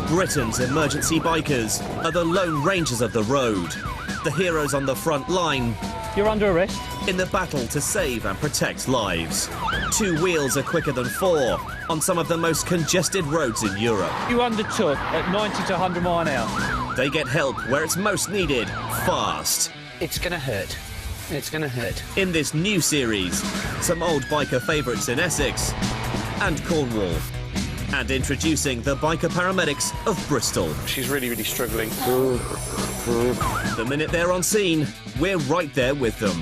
Britain's emergency bikers are the lone rangers of the road, the heroes on the front line You're under arrest. in the battle to save and protect lives. 2 wheels are quicker than 4 on some of the most congested roads in Europe. You undertook at 90 to 100 mile an hour. They get help where it's most needed, fast. It's gonna hurt. It's gonna hurt. In this new series, some old biker favourites in Essex and Cornwall. And introducing the biker paramedics of Bristol. She's really, really struggling. The minute they're on scene, we're right there with them.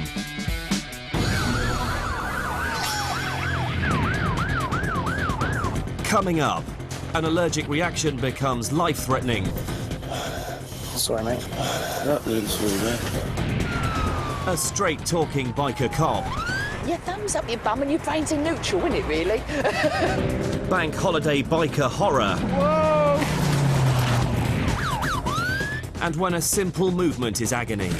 Coming up, an allergic reaction becomes life-threatening. Sorry, mate. Not really sorry, mate. A straight-talking biker cop. Your thumb's up your bum and your brain's in neutral, isn't it, really? Bank holiday biker horror. Whoa! And when a simple movement is agony.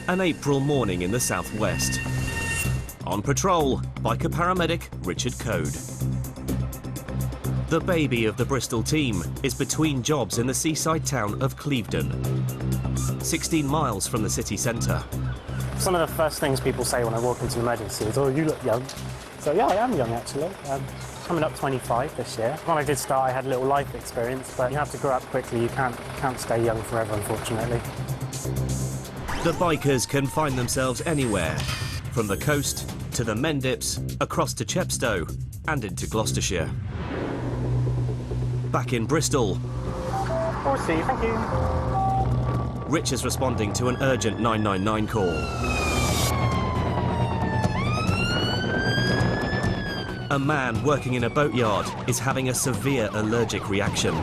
An April morning in the southwest. On patrol, biker paramedic Richard Code. The baby of the Bristol team is between jobs in the seaside town of Clevedon, 16 miles from the city centre. Some of the first things people say when I walk into an emergency is, "Oh, you look young." So yeah, I am young actually. Coming up 25 this year. When I did start, I had a little life experience, but you have to grow up quickly. You can't stay young forever, unfortunately. The bikers can find themselves anywhere, from the coast to the Mendips, across to Chepstow and into Gloucestershire. Back in Bristol, Oh, see, thank you. Rich is responding to an urgent 999 call. A man working in a boatyard is having a severe allergic reaction.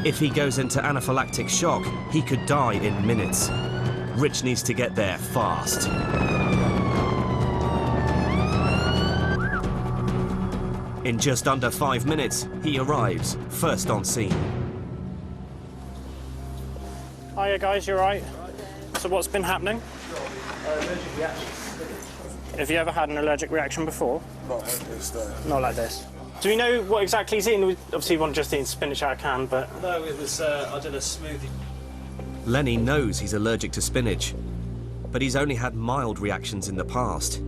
If he goes into anaphylactic shock, he could die in minutes. Rich needs to get there fast. In just under 5 minutes, he arrives, first on scene. Hiya guys, you alright? So what's been happening? Allergic reaction. Have you ever had an allergic reaction before? Not like this, though. Not like this. Do we know what exactly he's eating? Obviously, you want just eating spinach out of can, but... No, it was, I did a smoothie. Lenny knows he's allergic to spinach, but he's only had mild reactions in the past.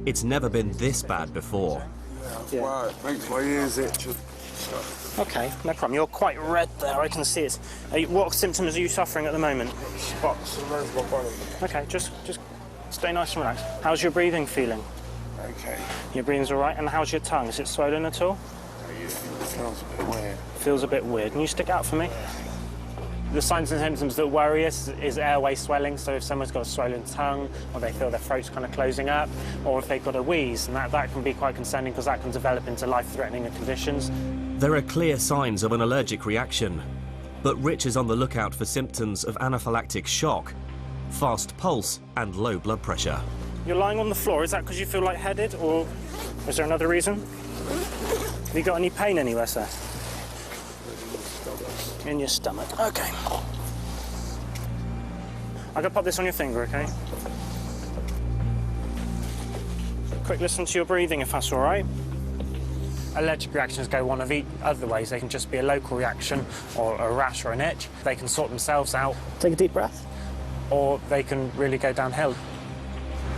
It's never been this bad before. Yeah. Wow, makes my ears itch. Okay, no problem. You're quite red there, I can see it. What symptoms are you suffering at the moment? Spots all over my body. Okay, just stay nice and relaxed. How's your breathing feeling? Okay. Your breathing's all right, and how's your tongue? Is it swollen at all? It feels a bit weird. Feels a bit weird. Can you stick out for me? The signs and symptoms that worry us is airway swelling, so if someone's got a swollen tongue, or they feel their throat's kind of closing up, or if they've got a wheeze, and that can be quite concerning because that can develop into life-threatening conditions. There are clear signs of an allergic reaction, but Rich is on the lookout for symptoms of anaphylactic shock, fast pulse and low blood pressure. You're lying on the floor, is that because you feel lightheaded, or is there another reason? Have you got any pain anywhere, sir? In your stomach. Okay. I'm gonna pop this on your finger, okay? Quick listen to your breathing, if that's all right. Allergic reactions go one of other ways. They can just be a local reaction or a rash or an itch. They can sort themselves out. Take a deep breath. Or they can really go downhill.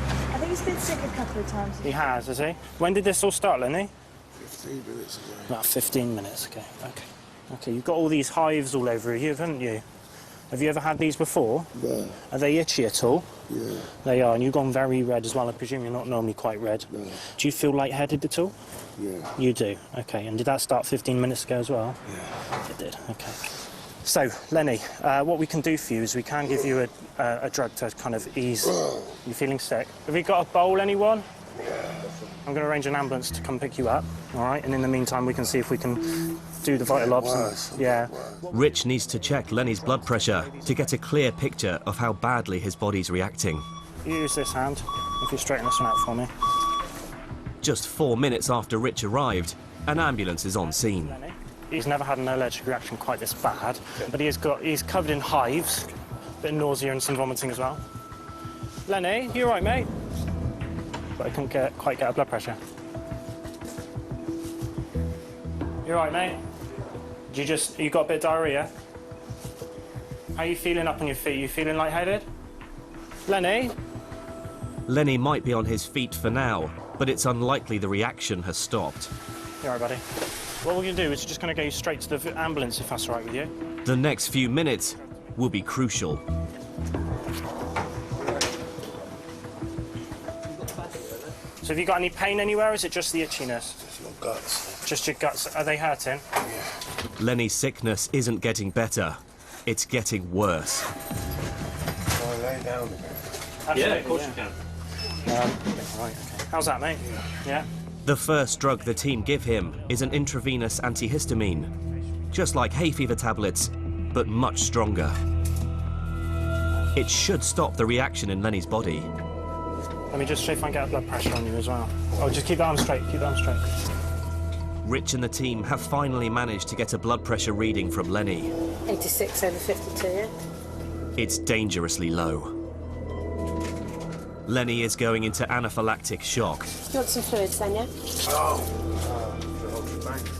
I think he's been sick a couple of times. He has he? When did this all start, Lenny? 15 minutes ago. About 15 minutes, okay. Okay, you've got all these hives all over you, haven't you? Have you ever had these before? No. Are they itchy at all? Yeah. They are, and you've gone very red as well. I presume you're not normally quite red. No. Do you feel lightheaded at all? Yeah. You do, okay. And did that start 15 minutes ago as well? Yeah. It did, okay. So, Lenny, what we can do for you is we can give you a drug to kind of ease... You feeling sick? Have you got a bowl, anyone? I'm going to arrange an ambulance to come pick you up, all right? And in the meantime, we can see if we can do the vital obs. Yeah. Rich needs to check Lenny's blood pressure to get a clear picture of how badly his body's reacting. You use this hand, if you straighten this one out for me. Just 4 minutes after Rich arrived, an ambulance is on scene. He's never had an allergic reaction quite this bad, but he's covered in hives, a bit of nausea and some vomiting as well. Lenny, you all right, mate? But I couldn't quite get a blood pressure. You all right, mate? You got a bit of diarrhea? How are you feeling up on your feet? You feeling lightheaded? Lenny? Lenny might be on his feet for now, but it's unlikely the reaction has stopped. You all right, buddy? What we're going to do is just going to go straight to the ambulance, if that's all right with you. The next few minutes will be crucial. So have you got any pain anywhere, or is it just the itchiness? Just your guts. Just your guts. Are they hurting? Lenny's sickness isn't getting better. It's getting worse. Can I lay down again? Yeah, of course you can. Right, okay. How's that, mate? Yeah? The first drug the team give him is an intravenous antihistamine, just like hay fever tablets, but much stronger. It should stop the reaction in Lenny's body. Let me just see if I can get a blood pressure on you as well. Oh, just keep the arm straight, keep the arm straight. Rich and the team have finally managed to get a blood pressure reading from Lenny. 86 over 52, yeah? It's dangerously low. Lenny is going into anaphylactic shock. You want some fluids then, yeah?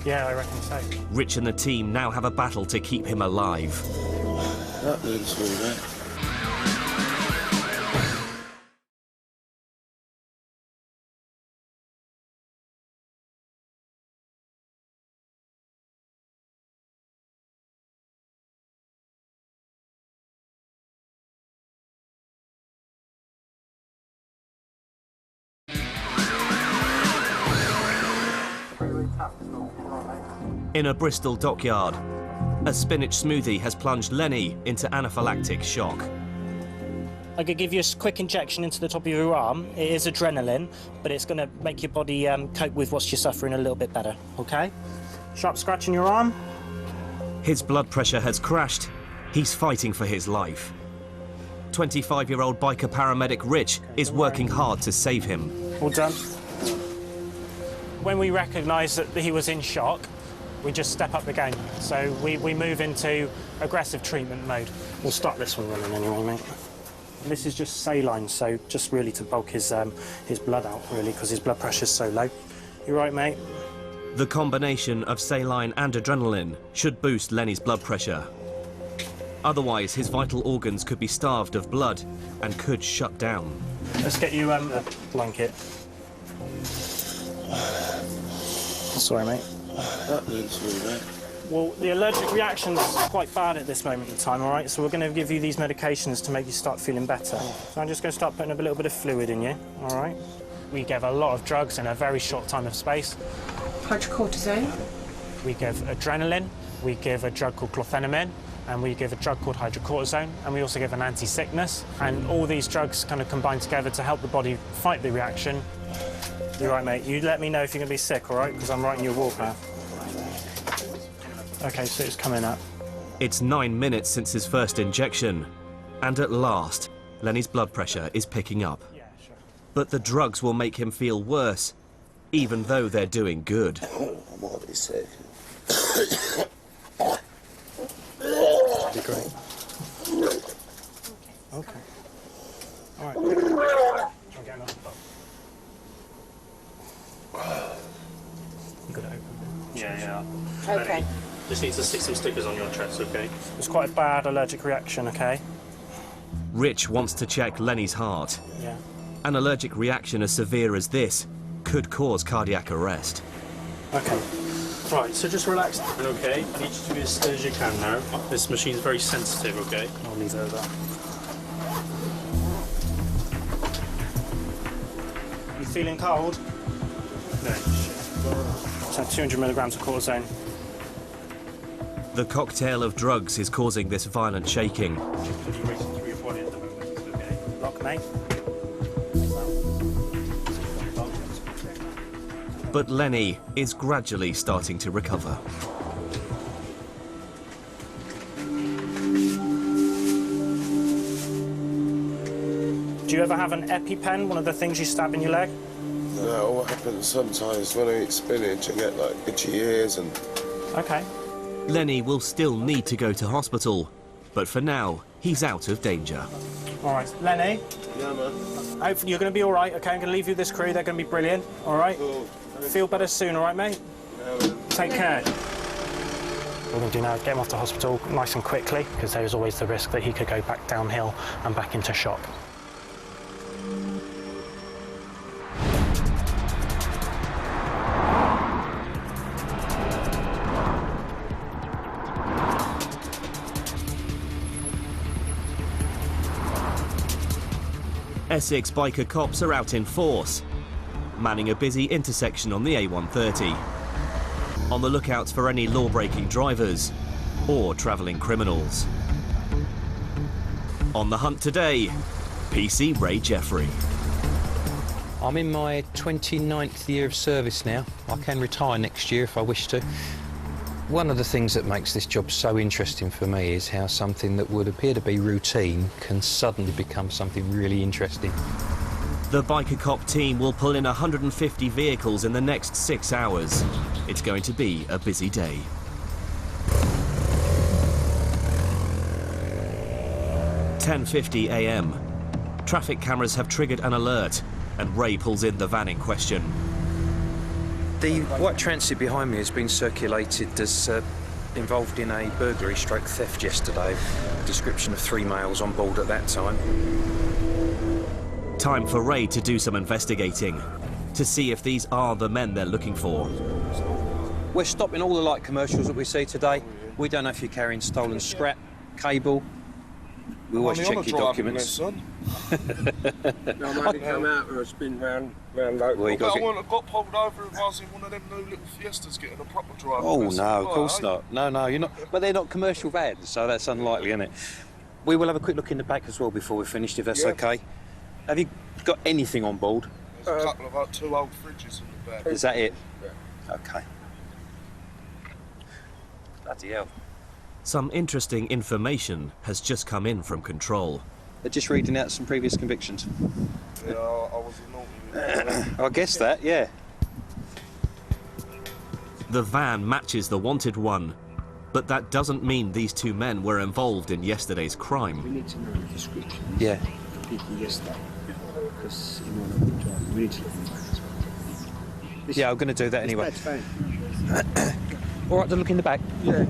Yeah, I reckon so. Rich and the team now have a battle to keep him alive. That looks all right. In a Bristol dockyard, a spinach smoothie has plunged Lenny into anaphylactic shock. I could give you a quick injection into the top of your arm. It is adrenaline, but it's going to make your body cope with what you're suffering a little bit better, okay? Sharp scratch in your arm. His blood pressure has crashed. He's fighting for his life. 25-year-old biker paramedic Rich is working hard to save him. All done. When we recognise that he was in shock, we just step up the game. So we move into aggressive treatment mode. We'll start this one running anyway, mate. This is just saline, so just really to bulk his blood out, really, because his blood pressure's so low. You right, mate? The combination of saline and adrenaline should boost Lenny's blood pressure. Otherwise, his vital organs could be starved of blood and could shut down. Let's get you a blanket. Sorry, mate. That looks all right. Well, the allergic reaction's quite bad at this moment in time, all right? So we're going to give you these medications to make you start feeling better. So I'm just going to start putting a little bit of fluid in you, all right? We give a lot of drugs in a very short time of space. Hydrocortisone. We give adrenaline, we give a drug called clofenamin, and we give a drug called hydrocortisone, and we also give an anti-sickness. And all these drugs kind of combine together to help the body fight the reaction. You're right, mate. You let me know if you're going to be sick, all right? Because I'm writing you a warpath. OK, so it's coming up. It's 9 minutes since his first injection, and at last, Lenny's blood pressure is picking up. Yeah, sure. But the drugs will make him feel worse, even though they're doing good. I might be sick. That'd be great. OK. All right. Try and get another bowl. You got it open? Yeah. Okay. Just need to stick some stickers on your chest, okay? It's quite a bad allergic reaction, OK? Rich wants to check Lenny's heart. Yeah. An allergic reaction as severe as this could cause cardiac arrest. OK. Right, so just relax, okay? I need you to be as still as you can now. This machine's very sensitive, okay? I'll leave it at that. You feeling cold? No. So 200 milligrams of cortisone. The cocktail of drugs is causing this violent shaking. Just racing through your body at the moment, okay? Lock, mate. But Lenny is gradually starting to recover. Do you ever have an EpiPen, one of the things you stab in your leg? No. know what happens sometimes when I eat spinach, I get like itchy ears and... Okay. Lenny will still need to go to hospital, but for now, he's out of danger. All right, Lenny. Yeah, man. Hopefully you're going to be all right, OK? I'm going to leave you this crew. They're going to be brilliant, all right? Cool. Feel better soon, all right, mate? Yeah, man. Take care. What we're going to do now is get him off to hospital nice and quickly, because there's always the risk that he could go back downhill and back into shock. Essex biker cops are out in force, manning a busy intersection on the A130. On the lookout for any law-breaking drivers or travelling criminals. On the hunt today, PC Ray Jeffrey. I'm in my 29th year of service now. I can retire next year if I wish to. One of the things that makes this job so interesting for me is how something that would appear to be routine can suddenly become something really interesting. The biker cop team will pull in 150 vehicles in the next 6 hours. It's going to be a busy day. (10:50 a.m). Traffic cameras have triggered an alert, and Ray pulls in the van in question. The white transit behind me has been circulated as involved in a burglary stroke theft yesterday. Description of 3 males on board at that time. Time for Ray to do some investigating, to see if these are the men they're looking for. We're stopping all the light commercials that we see today. We don't know if you're carrying stolen scrap, cable. We always check your documents. No, maybe come out or spin round local. Well, I got pulled over if I was in one of them new little Fiestas getting a proper drive. Oh, no, of course not. No, you're not. But they're not commercial vans, so that's unlikely, isn't it? We will have a quick look in the back as well before we're finished, if that's OK. Have you got anything on board? There's a couple of 2 old fridges in the back. Is that it? Yeah. OK. Bloody hell. Some interesting information has just come in from control. They're just reading out some previous convictions. Yeah, I was naughty. I guess that, yeah. The van matches the wanted one, but that doesn't mean these 2 men were involved in yesterday's crime. We need to know the description. Yeah. The people yesterday. Because in one of them driving, we need to look in the back as well. Yeah, I'm going to do that anyway. That's fine. All right, then look in the back. Yeah.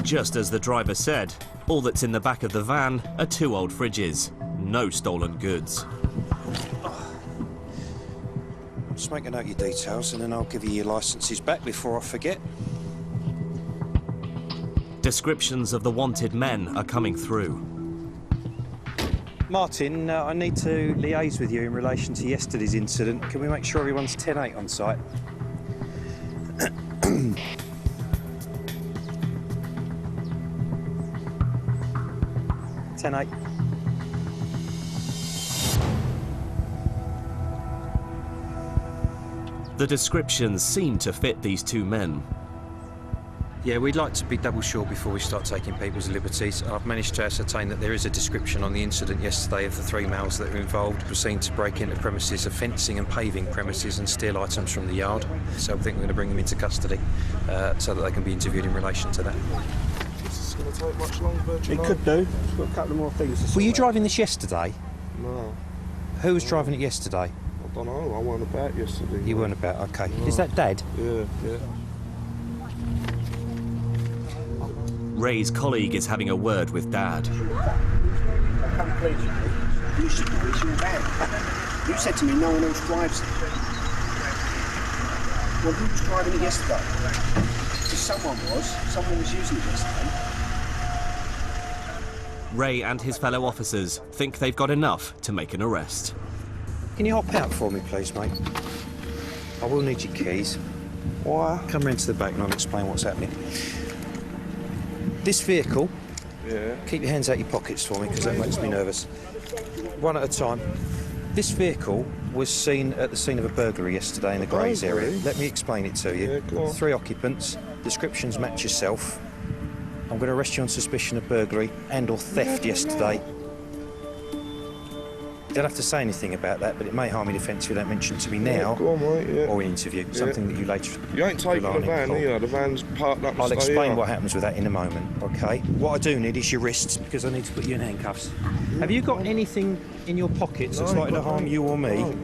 Just as the driver said, all that's in the back of the van are 2 old fridges. No stolen goods. Just make a note of your details and then I'll give you your licences back before I forget. Descriptions of the wanted men are coming through. Martin, I need to liaise with you in relation to yesterday's incident. Can we make sure everyone's 10-8 on site? 10-8. The descriptions seem to fit these 2 men. Yeah, we'd like to be double sure before we start taking people's liberties. I've managed to ascertain that there is a description on the incident yesterday of the 3 males that were involved. Were seen to break into premises of fencing and paving premises and steal items from the yard. So I think we're going to bring them into custody so that they can be interviewed in relation to that. This is going to take much longer, do you know? Could do. We've got a couple more things to sort Were you out. driving this yesterday? No, Who was driving it yesterday? I don't know. I weren't about yesterday. You weren't about, OK. Is that Dad? Yeah. Ray's colleague is having a word with Dad. Come please. You should know it's your van. You said to me no one else drives it. Well, who was driving it yesterday? Because someone was using it yesterday. Ray and his fellow officers think they've got enough to make an arrest. Can you hop out for me, please, mate? I will need your keys. Why? Come round to the back and I'll explain what's happening. This vehicle, keep your hands out your pockets for me because that makes me nervous. One at a time. This vehicle was seen at the scene of a burglary yesterday in the Grays area. Burglary? Let me explain it to you. Yeah, go on. 3 occupants, descriptions match yourself. I'm going to arrest you on suspicion of burglary and/or theft yesterday. You don't have to say anything about that, but it may harm your defence if you don't mention it to me now Go on, mate, yeah. or in interview. Something that you later. You ain't taking rely the on in van court. here. The van's parked up. I'll explain what happens with that in a moment, okay? What I do need is your wrists because I need to put you in handcuffs. Have you got anything in your pockets that's likely to harm you or me? You've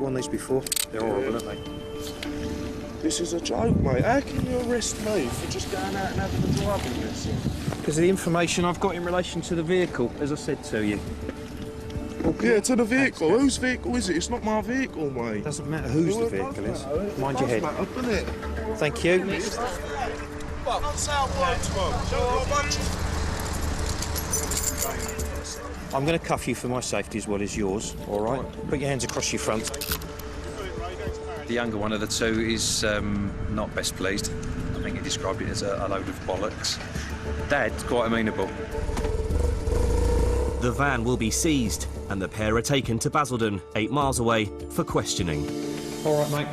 worn these before? They're horrible, aren't they? This is a joke, mate. How can you arrest me for just going out and having a driving lesson? Because of the information I've got in relation to the vehicle, as I said to you. Yeah, to the vehicle. Whose vehicle is it? It's not my vehicle, mate. Doesn't matter whose the vehicle is. Mind your head. Matter, doesn't it? Thank you. That's how it works, man. I'm going to cuff you for my safety as well as yours, all right? Put your hands across your front. The younger one of the two is not best pleased. I think he described it as a load of bollocks. Dad's quite amenable. The van will be seized and the pair are taken to Basildon, 8 miles away, for questioning. All right, mate.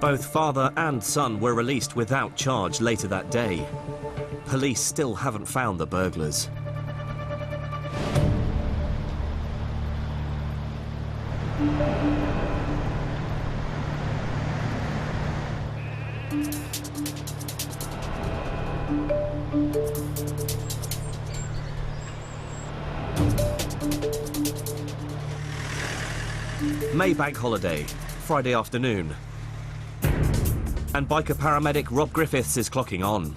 Both father and son were released without charge later that day. Police still haven't found the burglars. Maybank holiday, Friday afternoon. And biker paramedic Rob Griffiths is clocking on.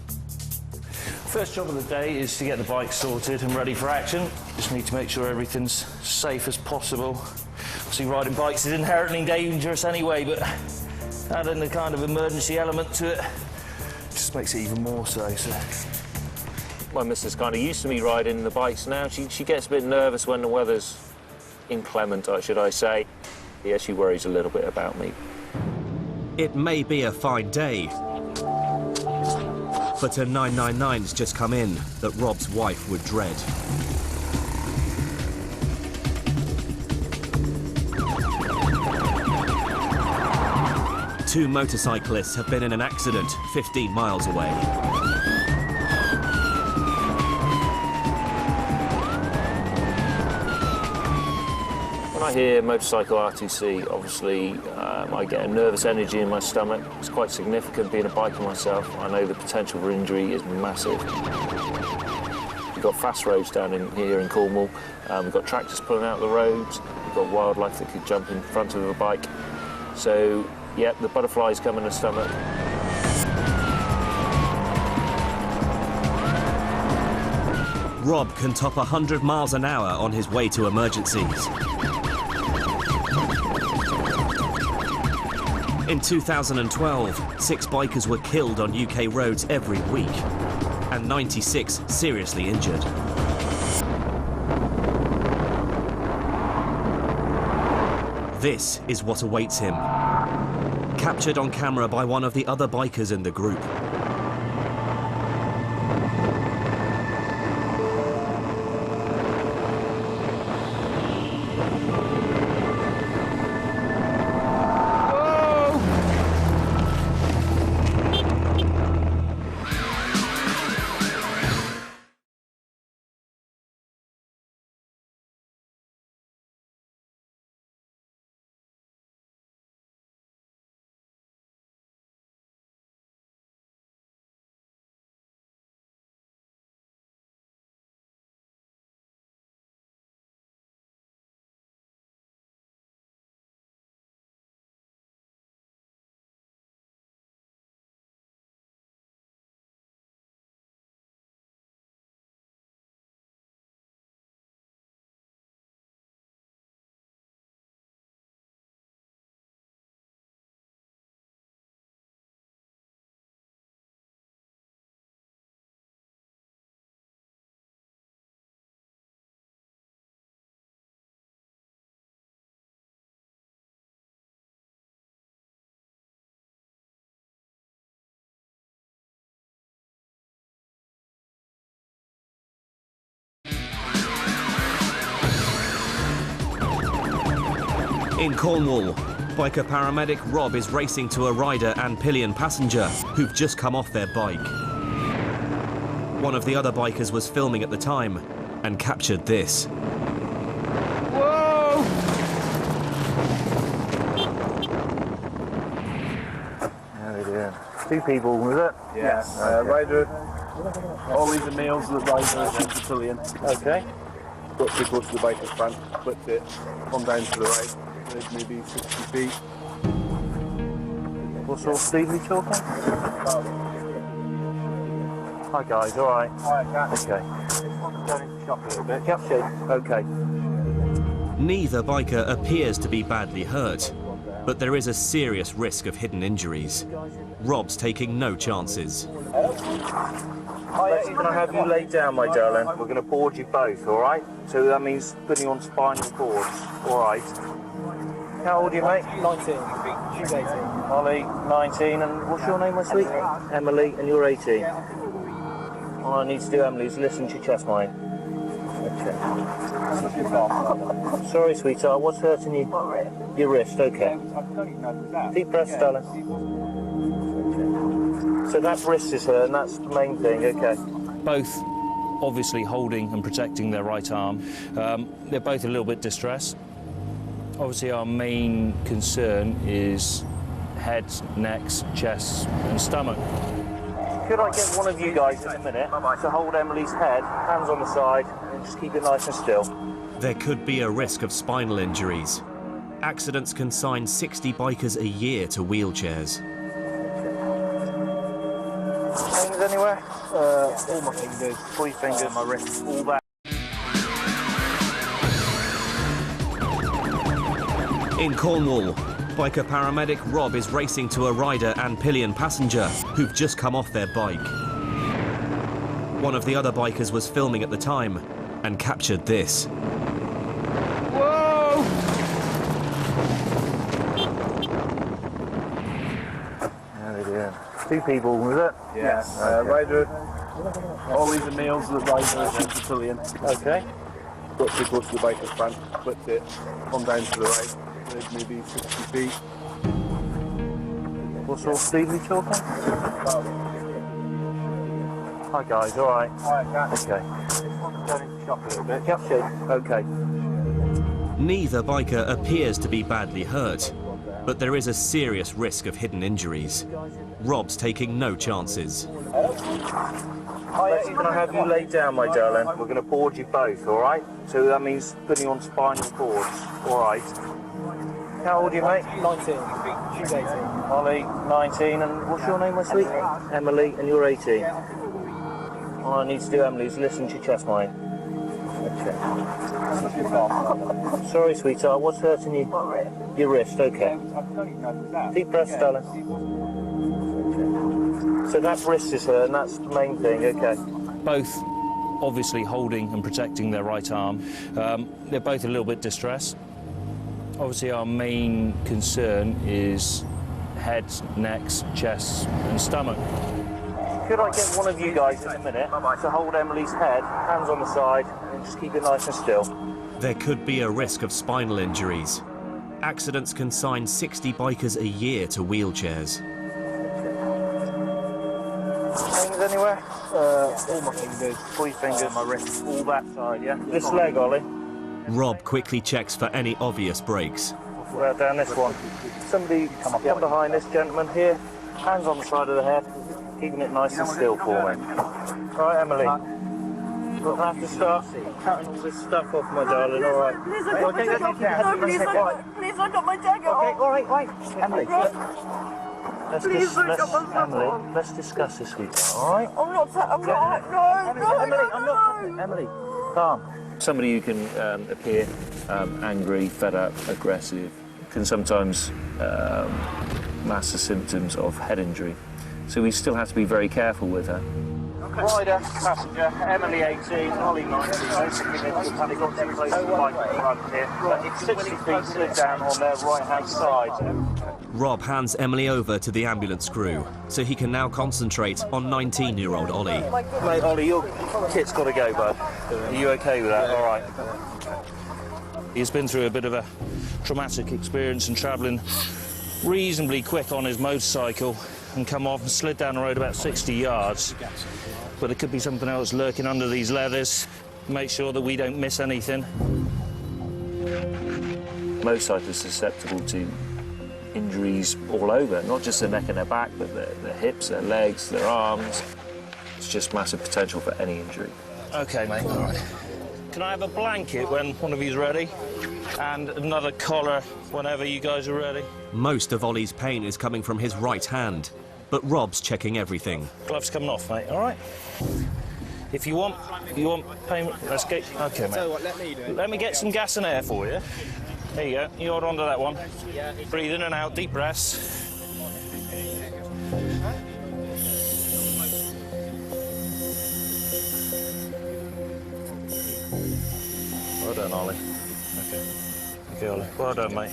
First job of the day is to get the bike sorted and ready for action. Just need to make sure everything's safe as possible. Obviously riding bikes is inherently dangerous anyway, but adding the kind of emergency element to it just makes it even more so. My missus kind of used to me riding the bikes now. She gets a bit nervous when the weather's inclement, should I say. Yeah, she worries a little bit about me. It may be a fine day, but a 999's just come in that Rob's wife would dread. Two motorcyclists have been in an accident 15 miles away. When I hear motorcycle RTC, obviously I get a nervous energy in my stomach. It's quite significant being a biker myself. I know the potential for injury is massive. We've got fast roads down here in Cornwall. We've got tractors pulling out the roads. We've got wildlife that could jump in front of a bike. So, yeah, the butterflies come in the stomach. Rob can top 100 miles an hour on his way to emergencies. In 2012, 6 bikers were killed on UK roads every week, and 96 seriously injured. This is what awaits him. Captured on camera by one of the other bikers in the group. In Cornwall, biker paramedic Rob is racing to a rider and pillion passenger who've just come off their bike. One of the other bikers was filming at the time and captured this. Whoa! How we doing? 2 people, was it? Yes. Okay. Rider. All these are males that ride the pillion. Okay. Got too close to the bike at the front, flipped it, come down to the right. There's maybe 60 feet. What sort of speed are we talking? Hi guys, alright? Okay. Shop a little bit. Yep. Okay. Neither biker appears to be badly hurt, but there is a serious risk of hidden injuries. Rob's taking no chances. Can I have you laid down, my darling? We're going to board you both, alright? So that means putting you on spinal cords, alright? How old are you, mate? 19. She's 18. Ollie, 19, and what's your name, my sweet? Emily, and you're 18. All I need to do, Emily, is listen to your chest, mate. Okay. Sorry, sweetheart, what's hurting you? Your wrist, okay. Deep breaths, darling. So that wrist is hurt, and that's the main thing, okay. Both obviously holding and protecting their right arm. They're both a little bit distressed. Obviously our main concern is heads, necks, chests and stomach. Could I get one of you guys in a minute to hold Emily's head, hands on the side, and just keep it nice and still? There could be a risk of spinal injuries. Accidents consign 60 bikers a year to wheelchairs. Fingers anywhere? All my fingers. 3 fingers, my wrist, all that. In Cornwall, biker paramedic Rob is racing to a rider and pillion passenger who've just come off their bike. One of the other bikers was filming at the time and captured this. Whoa! How we doing? 2 people, was it? Yes. Okay. Rider. All these are males that ride the pillion. Okay. Got too close to the bike at the front, flipped it, come down to the right. There's maybe 60 feet. What sort of speed are we talking? Hi guys, alright? Okay. Shop a little bit. Yep. Okay. Neither biker appears to be badly hurt, but there is a serious risk of hidden injuries. Rob's taking no chances. Can I have you laid down, my darling? We're going to board you both, alright? So that means putting you on spinal cords, alright? How old are you, mate? 19. She's 18. Ollie, 19, and what's your name, my sweet? Emily, and you're 18. All I need to do, Emily, is listen to your chest, mate. Okay. Sorry, sweetheart, what's hurting you? Your wrist, okay. Deep breaths, darling. Okay. So that wrist is hurt, and that's the main thing, okay. Both obviously holding and protecting their right arm. They're both a little bit distressed. Obviously our main concern is heads, necks, chests and stomach. Could I get one of you guys in a minute to hold Emily's head, hands on the side, and just keep it nice and still? There could be a risk of spinal injuries. Accidents consign 60 bikers a year to wheelchairs. Fingers anywhere? All my fingers. 3 fingers, my wrist, all that side, yeah? This leg, Ollie. Rob quickly checks for any obvious breaks. What about down this one? Somebody come behind this gentleman here, hands on the side of the head, keeping it nice and still for me. Right, Emily. We'll have to start cutting all this stuff off, my darling, all right? Please, I got my jacket off. No, please, I got my jacket off. Okay, all right, wait. Emily. Emily, let's discuss this with you, all right? I'm not, Emily, calm. Somebody who can appear angry, fed up, aggressive, can sometimes mask the symptoms of head injury. So we still have to be very careful with her. Rider, passenger, Emily 18, Ollie 19. They've got too close to the bike at the front here. But it's 60 feet slid down on their right-hand side. Rob hands Emily over to the ambulance crew, so he can now concentrate on 19-year-old Ollie. Mate, Ollie, your kit's got to go, bud. Are you okay with that? All right. He's been through a bit of a traumatic experience and travelling reasonably quick on his motorcycle and come off and slid down the road about 60 yards. But there could be something else lurking under these leathers. Make sure that we don't miss anything. Motorcyclists are susceptible to injuries all over, not just their neck and their back, but their hips, their legs, their arms. It's just massive potential for any injury. OK, mate, all right. Can I have a blanket when one of you's ready? And another collar whenever you guys are ready? Most of Ollie's pain is coming from his right hand, but Rob's checking everything. Gloves coming off, mate, all right? If you want pain, let's get... OK, mate. Let me get some gas and air for you. There you go. You hold on to that one. Breathe in and out, deep breaths. Well done, Ollie. OK, Ollie. Well done, mate.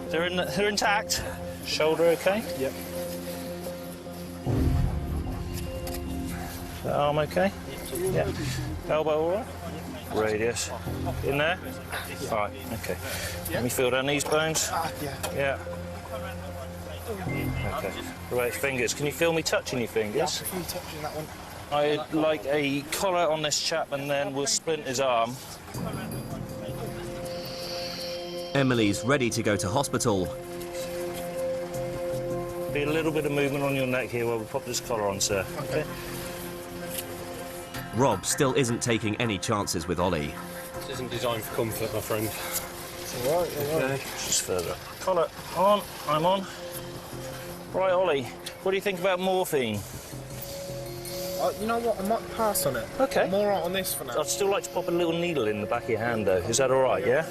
They're intact. Shoulder OK? Yep. Arm OK? Yeah. Elbow all right? Radius. In there? All right, OK. Let me feel down these bones. Yeah. OK. Right, fingers. Can you feel me touching your fingers? Yeah, I feel you touching that one. I'd like a collar on this chap and then we'll splint his arm. Emily's ready to go to hospital. Be a little bit of movement on your neck here while we pop this collar on, sir. OK. Rob still isn't taking any chances with Ollie. This isn't designed for comfort, my friend. It's all right, all right. OK, just further. Collar on, I'm on. Right, Ollie, what do you think about morphine? You know what, I might pass on it. OK. I'm all right on this for now. I'd still like to pop a little needle in the back of your hand, though. Is that all right, yeah?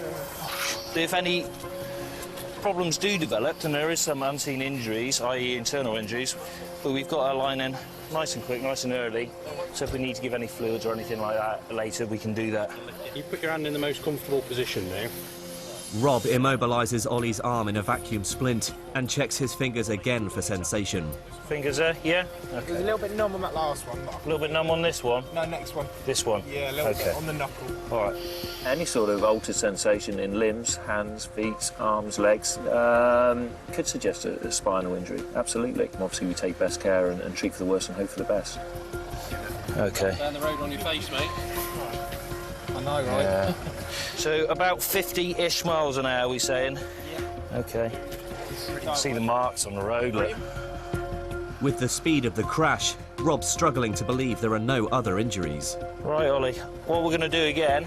If any problems do develop, and there is some unseen injuries, i.e. internal injuries, but we've got our line in nice and quick, nice and early, so if we need to give any fluids or anything like that later, we can do that. You put your hand in the most comfortable position now. Rob immobilises Ollie's arm in a vacuum splint and checks his fingers again for sensation. Fingers there, yeah? Okay. It was a little bit numb on that last one. A little bit numb on this one? No, next one. This one? Yeah, a little bit on the knuckle. All right. Any sort of altered sensation in limbs, hands, feet, arms, legs could suggest a spinal injury, absolutely. And obviously we take best care and treat for the worst and hope for the best. OK. Down the road on your face, mate. I know, right? Yeah. So about 50-ish miles an hour, we saying? Yeah. OK. You can see the marks on the road, look. With the speed of the crash, Rob's struggling to believe there are no other injuries. Right, Ollie, what we're going to do again,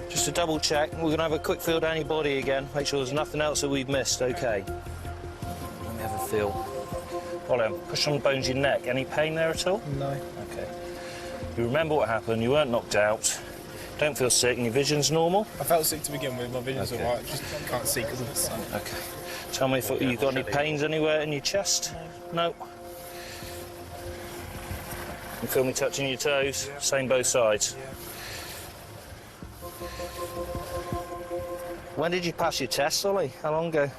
just to double check, we're going to have a quick feel down your body again, make sure there's nothing else that we've missed, OK? Let me have a feel. Ollie, push on the bones of your neck. Any pain there at all? No. OK. You remember what happened, you weren't knocked out, don't feel sick, and your vision's normal? I felt sick to begin with, my vision's OK. all right, just can't see because of the sun. OK. Tell me if you've got any pains anywhere in your chest? No. You feel me touching your toes? Yeah. Same both sides? Yeah. When did you pass your test, Ollie? How long ago?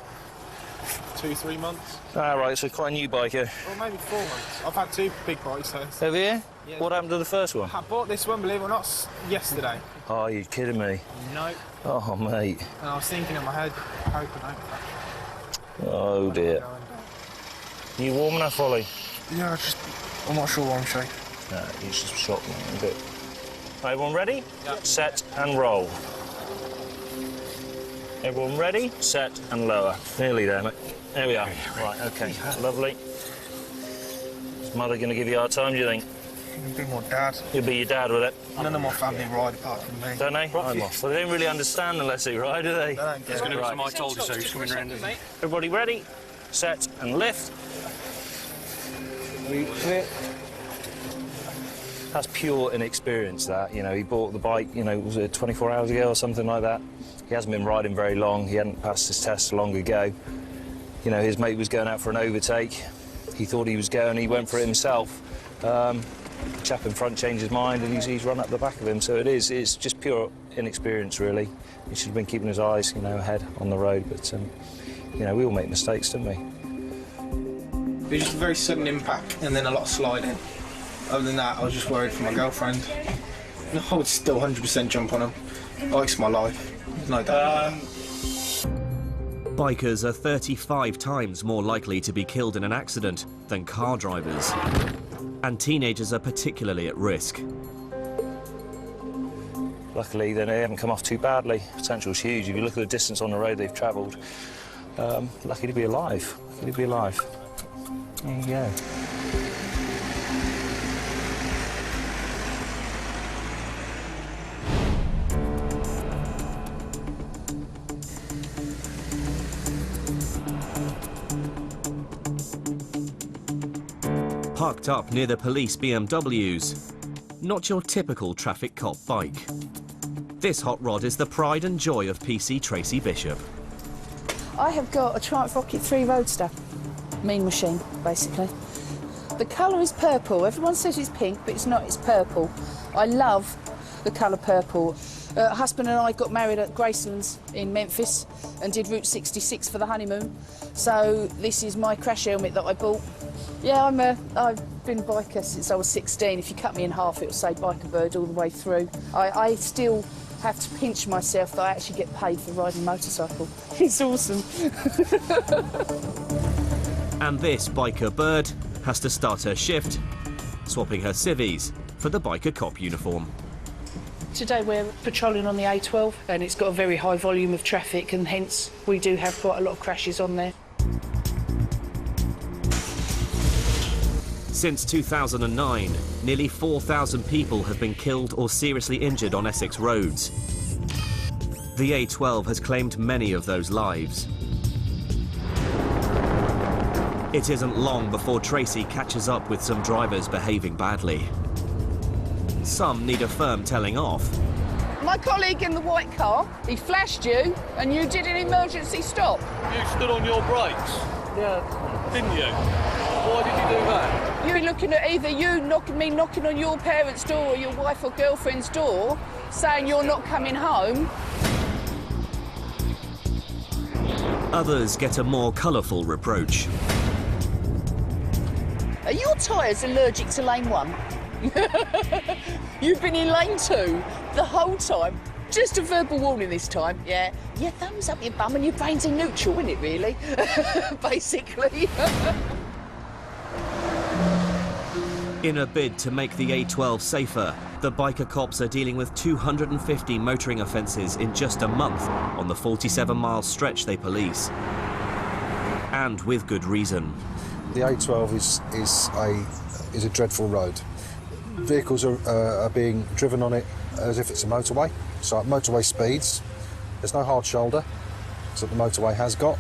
2-3 months. Ah, right, so quite a new biker. Or maybe 4 months. I've had 2 big bikes, so... Have you? Yeah. What happened to the first one? I bought this one, believe it or not, yesterday. Oh, you're kidding me? No. Oh, mate. And I was thinking in my head, hoping I don't crash. Oh, dear. You warm enough, Ollie? Yeah, I'm not sure why I'm shaking. No, you just shocked me a bit. Right, everyone ready? Yep. Set and roll. Everyone ready? Set and lower. Nearly there, mate. There we are. Right, OK. Lovely. Is Mother going to give you a hard time, do you think? You'll be my dad. You'll be your dad with it? None of my family ride apart from me. Don't they? I'm off. Well, they don't really understand unless they ride, do they? They don't get There's going to be right. some I told you so coming around. Everybody ready? Set and lift. That's pure inexperience, that. You know, he bought the bike, you know, was it 24 hours ago or something like that? He hasn't been riding very long. He hadn't passed his test long ago. You know, his mate was going out for an overtake. He thought he was going, he went for it himself. The chap in front changed his mind and he's run up the back of him. So it's just pure inexperience, really. He should have been keeping his eyes, you know, ahead on the road. But, you know, we all make mistakes, don't we? It was just a very sudden impact and then a lot of sliding. Other than that, I was just worried for my girlfriend. I would still 100% jump on them. Bike's my life. No doubt. Bikers are 35 times more likely to be killed in an accident than car drivers. And teenagers are particularly at risk. Luckily, they haven't come off too badly. Potential's huge. If you look at the distance on the road they've travelled, lucky to be alive. Lucky to be alive. There you go. Parked up near the police BMWs, not your typical traffic cop bike. This hot rod is the pride and joy of PC Tracy Bishop. I have got a Triumph Rocket 3 Roadster. Mean machine, basically. The colour is purple. Everyone says it's pink, but it's not, it's purple. I love the colour purple. Husband and I got married at Gracelands in Memphis and did Route 66 for the honeymoon. So this is my crash helmet that I bought. Yeah, I've been a biker since I was 16. If you cut me in half, it'll say Biker Bird all the way through. I still have to pinch myself that I actually get paid for riding a motorcycle. It's awesome. And this Biker Bird has to start her shift, swapping her civvies for the Biker Cop uniform. Today we're patrolling on the A12 and it's got a very high volume of traffic and hence we do have quite a lot of crashes on there. Since 2009, nearly 4,000 people have been killed or seriously injured on Essex roads. The A12 has claimed many of those lives. It isn't long before Tracy catches up with some drivers behaving badly. Some need a firm telling off. My colleague in the white car, he flashed you and you did an emergency stop. You stood on your brakes? Yeah. Didn't you? Why did you do that? You were looking at either you knocking on your parents' door or your wife or girlfriend's door, saying you're not coming home. Others get a more colourful reproach. Are your tyres allergic to lane 1? You've been in lane 2 the whole time. Just a verbal warning this time, yeah. Your thumbs up your bum and your brain's in neutral, isn't it, really? Basically. In a bid to make the A12 safer, the biker cops are dealing with 250 motoring offences in just a month on the 47-mile stretch they police. And with good reason. The A12 is a dreadful road. Vehicles are being driven on it as if it's a motorway. So at motorway speeds, there's no hard shoulder that the motorway has got.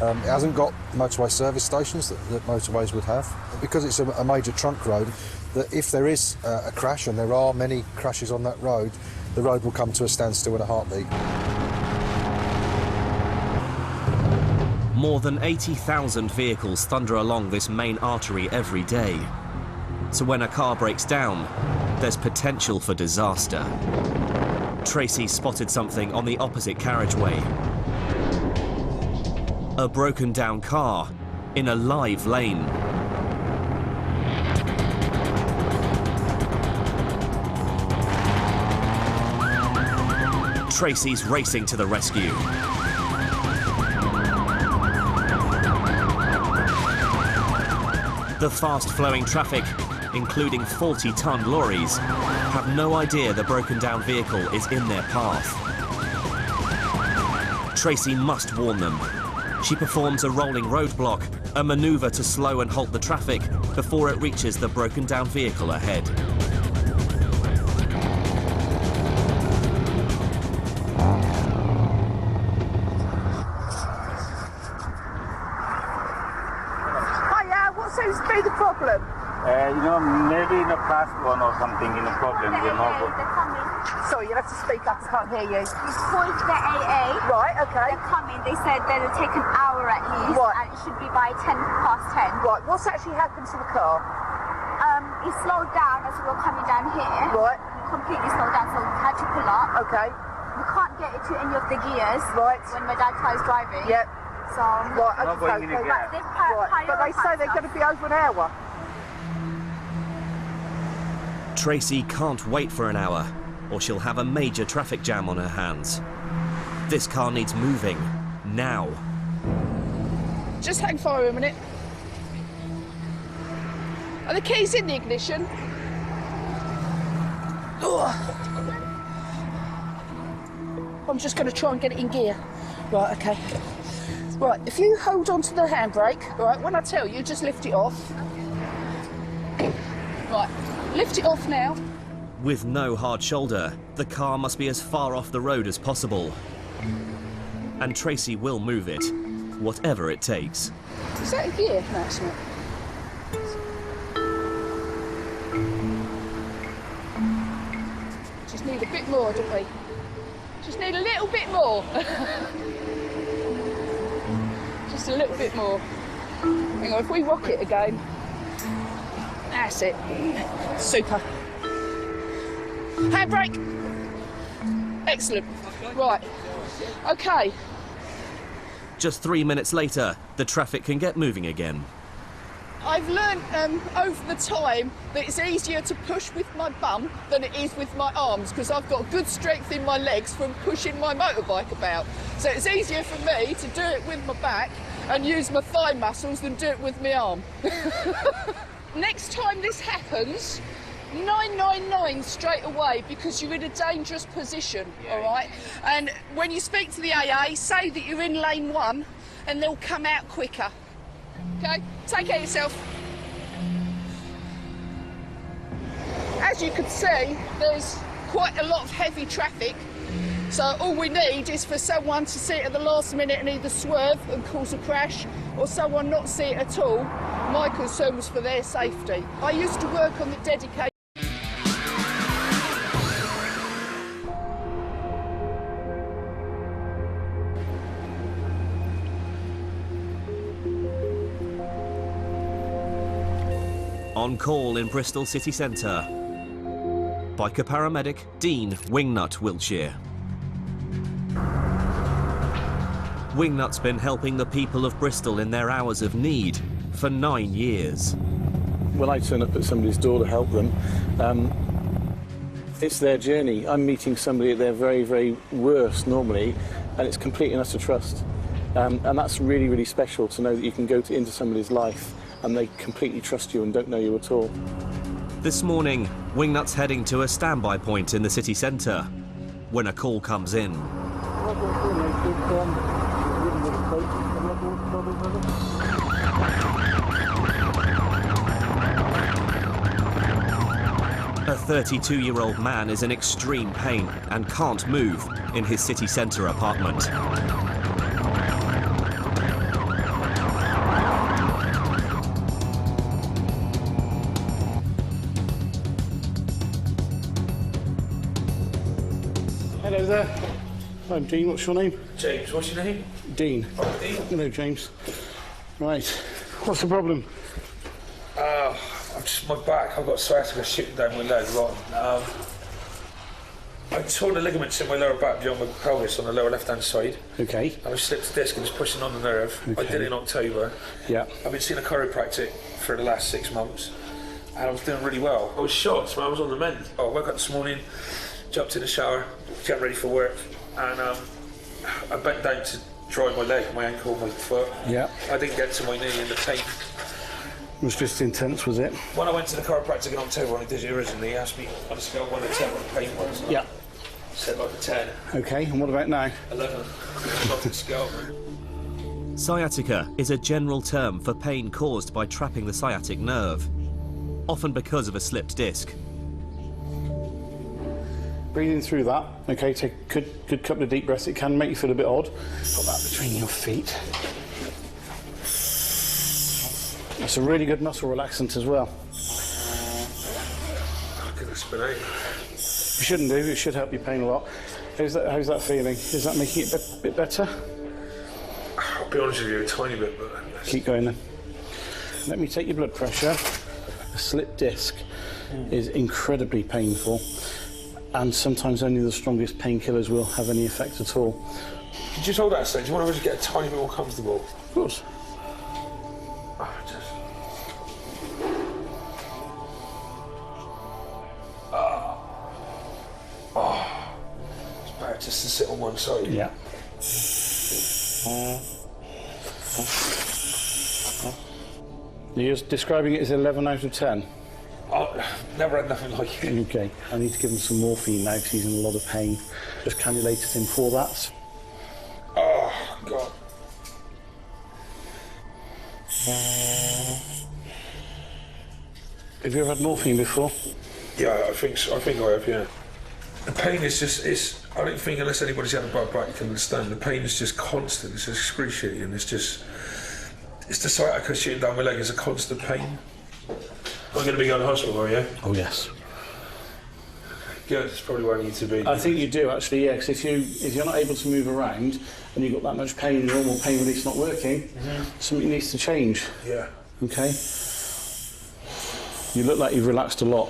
It hasn't got motorway service stations that motorways would have. Because it's a major trunk road, that if there is a crash, and there are many crashes on that road, the road will come to a standstill in a heartbeat. More than 80,000 vehicles thunder along this main artery every day. So when a car breaks down, there's potential for disaster. Tracy spotted something on the opposite carriageway. A broken down car in a live lane. Tracy's racing to the rescue. The fast-flowing traffic, including 40-ton lorries, have no idea the broken-down vehicle is in their path. Tracy must warn them. She performs a rolling roadblock, a manoeuvre to slow and halt the traffic before it reaches the broken-down vehicle ahead. Seems to be the problem? Maybe in the past one or something, problem, Sorry, you'll have to speak up, I can't hear you. We called the AA. Right, okay. They're coming, they said that it'll take an hour at least, and it should be by 10 past 10. Right, what's actually happened to the car? It slowed down as we were coming down here. Right. It completely slowed down, so we had to pull up. Okay. We can't get it to any of the gears. Right. When my dad tries driving. Yep. So, right, but they say they're going to be over an hour. Tracy can't wait for an hour. or she'll have a major traffic jam on her hands. This car needs moving, now. Just hang fire a minute. Are the keys in the ignition? I'm just going to try and get it in gear. Right, okay. Right, if you hold on to the handbrake, right, when I tell you, just lift it off. Right, lift it off now. With no hard shoulder, the car must be as far off the road as possible. And Tracy will move it, whatever it takes. Is that a gear? No, it's not. Just need a bit more, don't we? Just need a little bit more. Just a little bit more. Hang on, if we rock it again. That's it. Super. Handbrake. Excellent. Right. Okay. Just 3 minutes later, the traffic can get moving again. I've learned over the time that it's easier to push with my bum than it is with my arms because I've got good strength in my legs from pushing my motorbike about. So it's easier for me to do it with my back and use my thigh muscles than do it with my arm. Next time this happens, 999 straight away because you're in a dangerous position, all right? And when you speak to the AA, say that you're in lane 1 and they'll come out quicker. Okay, take care of yourself. As you can see, there's quite a lot of heavy traffic, so all we need is for someone to see it at the last minute and either swerve and cause a crash, or someone not see it at all. My concern was for their safety. I used to work on the dedicated. On call in Bristol city centre. Biker paramedic Dean Wingnut, Wiltshire. Wingnut's been helping the people of Bristol in their hours of need for 9 years. When I turn up at somebody's door to help them, it's their journey. I'm meeting somebody at their very, very worst normally, and it's complete and utter trust. And that's really, really special to know that you can go into somebody's life and they completely trust you and don't know you at all. This morning, Wingnut's heading to a standby point in the city centre when a call comes in. A 32-year-old man is in extreme pain and can't move in his city centre apartment. Hello there. I'm Dean. What's your name? James, what's your name? Dean. Oh, Dean. Hello, James. Right. What's the problem? I've just my back. I've got sciatica shooting down my leg. Right. I tore the ligaments in my lower back beyond my pelvis on the lower left-hand side. Okay. I slipped a disc and it's pushing on the nerve. Okay. I did it in October. Yeah. I've been seeing a chiropractic for the last 6 months, and I was doing really well. I was shocked when I was on the mend. I woke up this morning, jumped in the shower, getting ready for work, and I bent down to dry my leg, my ankle, my foot. Yeah. I didn't get to my knee in the tape. It was just intense, was it? When I went to the chiropractic in October, when I did it originally, he asked me on a scale of 1 to 10 what the pain was. Yeah. I said like a 10. Okay, and what about now? 11. Not the scale. Sciatica is a general term for pain caused by trapping the sciatic nerve, often because of a slipped disc. Breathing through that. Okay, take a good couple of deep breaths. It can make you feel a bit odd. Put that between your feet. It's a really good muscle relaxant as well. Goodness, but hey. You shouldn't do. It should help your pain a lot. How's that feeling? Is that making it a bit better? I'll be honest with you, a tiny bit, but... Keep going then. Let me take your blood pressure. A slipped disc is incredibly painful, and sometimes only the strongest painkillers will have any effect at all. Could you just hold that a second? Do you want to just get a tiny bit more comfortable? Of course. just to sit on one side. Yeah. You're describing it as 11 out of 10? I've never had nothing like it. Okay, I need to give him some morphine now because he's in a lot of pain. Just cannulated him for that. Oh, God. Have you ever had morphine before? Yeah, I think so. I think I have, yeah. The pain is just, I don't think unless anybody's had a bad back you can understand, the pain is just constant, it's excruciating, it's the sciatica shooting down my leg is a constant pain. I'm going to be going to hospital, are you? Oh, yes. Good, that's probably where I need to be. I think you do, actually, yeah, because if you're not able to move around and you've got that much pain, normal pain release not working, something needs to change. Yeah. Okay? You look like you've relaxed a lot.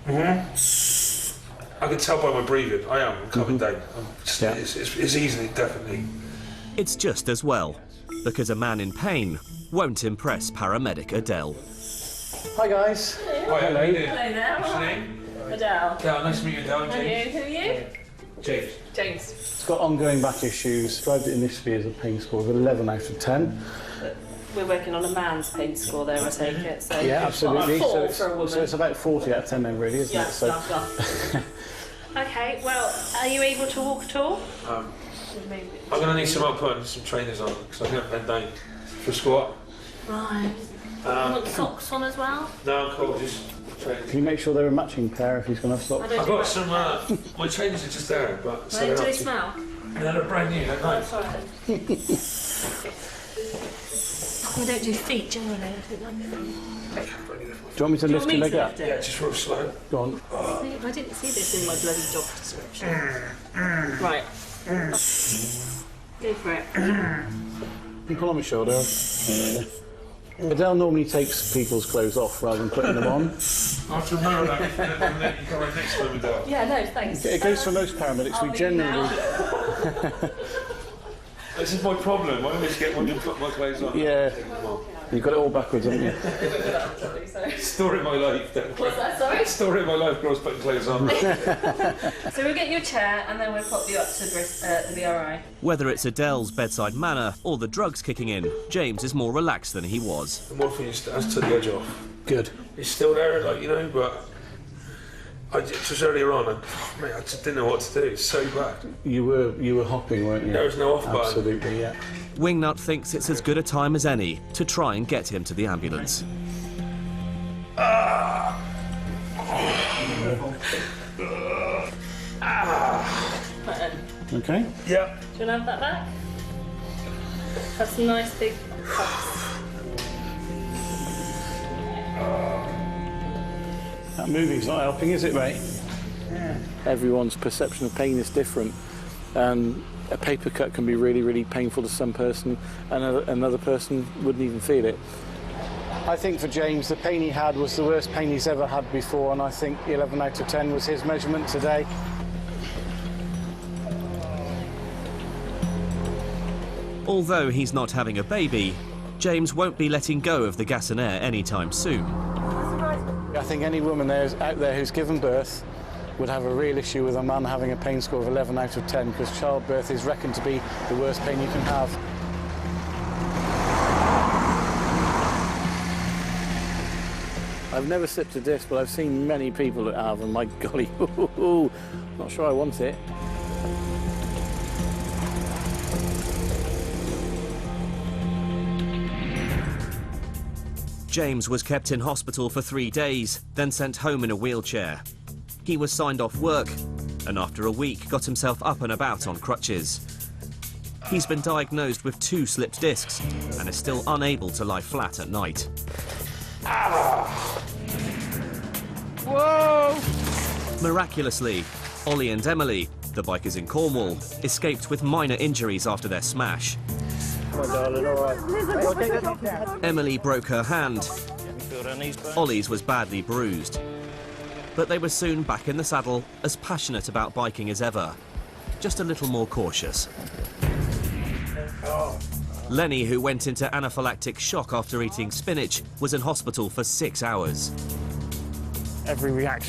I can tell by my breathing. I am. I'm coming down. It's easily, definitely. It's just as well, because a man in pain won't impress paramedic Adele. Hi, guys. Hi, hello. Hello there. What's your name? Adele. Yeah, nice to meet you, Adele. How are you? Who are you? James. James. It's got ongoing back issues. Described it initially as a pain score of 11 out of 10. We're working on a man's pain score there, I take it. So Yeah, absolutely. Four for a woman. So it's about 40 out of 10 then, really, isn't Yeah, it? So, Okay, well, are you able to walk at all? I'm going to need some help putting some trainers on because I can't bend down for a squat. Right. You want socks on as well? No, I'm cool. Just trainers. can you make sure they're a matching pair if he's going to have socks? I've got some. My trainers are just there, but Do they smell? No, they're brand new. They're nice. Sorry. We don't do feet generally. I think Do you want me to lift your leg up? Yeah, just real slow. Go on. I didn't see this in my bloody job description. Right. Go for it. You pull on my shoulder. Adele normally takes people's clothes off rather than putting them on. After remember that, and then you go right next to them, Adele. Yeah, no, thanks. It goes for most paramedics. We generally. This is my problem. I always get when you put my clothes on. Yeah. You've got it all backwards, haven't you? Story of my life. What's that, sorry? Story of my life, girls putting clothes on. So we'll get you a chair and then we'll pop you up to the BRI. Whether it's Adele's bedside manner or the drugs kicking in, James is more relaxed than he was. The morphine has took the edge off. Good. It's still there, like, you know, but just earlier on, mate, I just didn't know what to do. It's so bad. You were hopping, weren't you? There was no off button. Absolutely, yeah. Wingnut thinks it's as good a time as any to try and get him to the ambulance. Okay. Yeah. Do you want to have that back? Have some nice big puffs. That moving's not helping, is it, mate? Everyone's perception of pain is different. A paper cut can be really, really painful to some person, and another person wouldn't even feel it. I think for James, the pain he had was the worst pain he's ever had before, and I think 11 out of 10 was his measurement today. Although he's not having a baby, James won't be letting go of the gas and air anytime soon. I think any woman out there who's given birth would have a real issue with a man having a pain score of 11 out of 10, because childbirth is reckoned to be the worst pain you can have. I've never sipped a disc, but I've seen many people that have, and my golly, not sure I want it. James was kept in hospital for 3 days, then sent home in a wheelchair. He was signed off work, and after a week got himself up and about on crutches. He's been diagnosed with 2 slipped discs and is still unable to lie flat at night. Whoa! Miraculously, Ollie and Emily, the bikers in Cornwall, escaped with minor injuries after their smash. Oh, darling, all right. Emily broke her hand. Ollie's was badly bruised. But they were soon back in the saddle, as passionate about biking as ever, just a little more cautious. Lenny, who went into anaphylactic shock after eating spinach, was in hospital for 6 hours. Every reaction